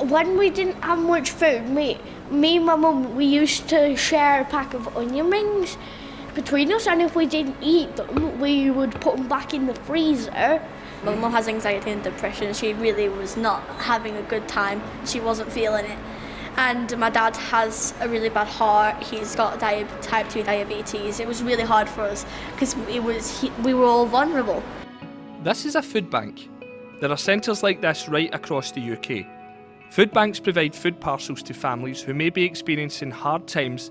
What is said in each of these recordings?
When we didn't have much food, me and my mum, we used to share a pack of onion rings between us, and if we didn't eat them, we would put them back in the freezer. My mum has anxiety and depression. She really was not having a good time. She wasn't feeling it. And my dad has a really bad heart. He's got type 2 diabetes. It was really hard for us because we were all vulnerable. This is a food bank. There are centres like this right across the UK. Food banks provide food parcels to families who may be experiencing hard times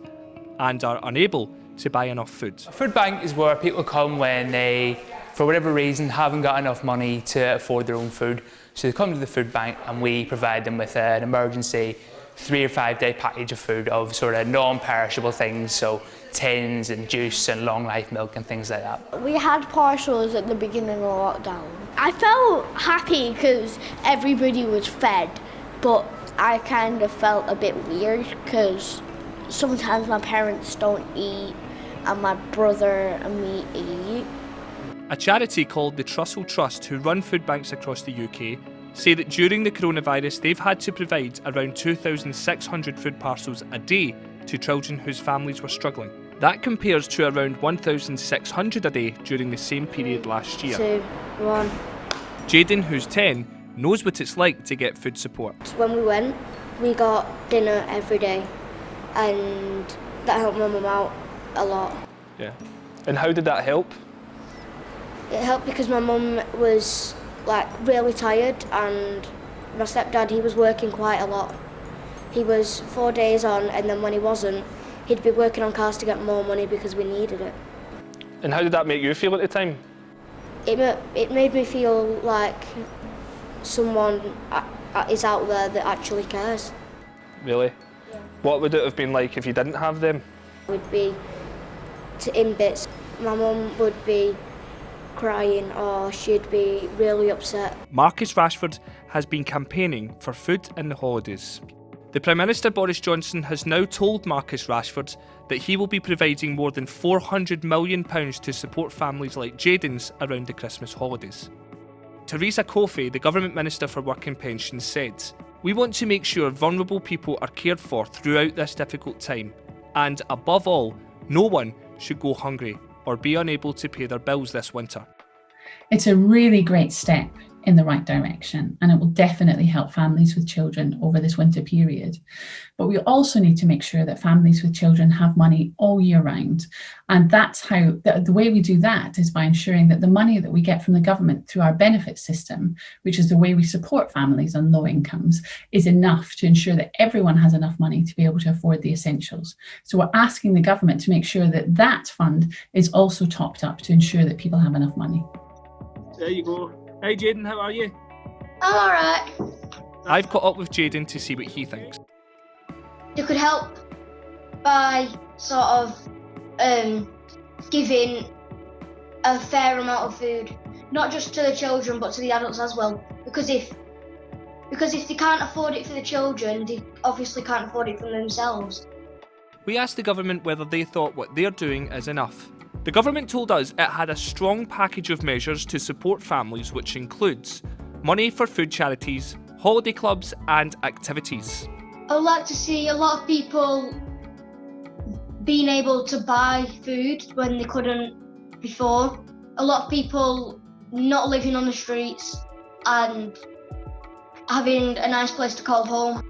and are unable to buy enough food. A food bank is where people come when they, for whatever reason, haven't got enough money to afford their own food. So they come to the food bank and we provide them with an emergency 3 or 5 day package of food of sort of non-perishable things, so tins and juice and long life milk and things like that. We had parcels at the beginning of lockdown. I felt happy because everybody was fed, but I kind of felt a bit weird because sometimes my parents don't eat and my brother and me eat. A charity called the Trussel Trust, who run food banks across the UK, say that during the coronavirus they've had to provide around 2,600 food parcels a day to children whose families were struggling. That compares to around 1,600 a day during the same period last year. 2, 1. Jaden, who's 10, knows what it's like to get food support. When we went, we got dinner every day, and that helped my mum out a lot. Yeah. And how did that help? It helped because my mum was really tired, and my stepdad, he was working quite a lot. He was 4 days on, and then when he wasn't, he'd be working on cars to get more money because we needed it. And how did that make you feel at the time? It made me feel like someone is out there that actually cares. Really? Yeah. What would it have been like if you didn't have them? Would be in bits. My mum would be crying or she'd be really upset. Marcus Rashford has been campaigning for food in the holidays. The Prime Minister Boris Johnson has now told Marcus Rashford that he will be providing more than £400 million to support families like Jaden's around the Christmas holidays. Theresa Coffey, the Government Minister for Work and Pensions, said, "We want to make sure vulnerable people are cared for throughout this difficult time, and above all, no one should go hungry or be unable to pay their bills this winter." It's a really great step in the right direction, and it will definitely help families with children over this winter period. But we also need to make sure that families with children have money all year round. And that's how, the way we do that is by ensuring that the money that we get from the government through our benefit system, which is the way we support families on low incomes, is enough to ensure that everyone has enough money to be able to afford the essentials. So we're asking the government to make sure that that fund is also topped up to ensure that people have enough money. There you go. Hey Jaden, how are you? I'm alright. I've caught up with Jaden to see what he thinks. You could help by sort of giving a fair amount of food, not just to the children but to the adults as well. Because if they can't afford it for the children, they obviously can't afford it for themselves. We asked the government whether they thought what they're doing is enough. The government told us it had a strong package of measures to support families, which includes money for food charities, holiday clubs and activities. I would like to see a lot of people being able to buy food when they couldn't before. A lot of people not living on the streets and having a nice place to call home.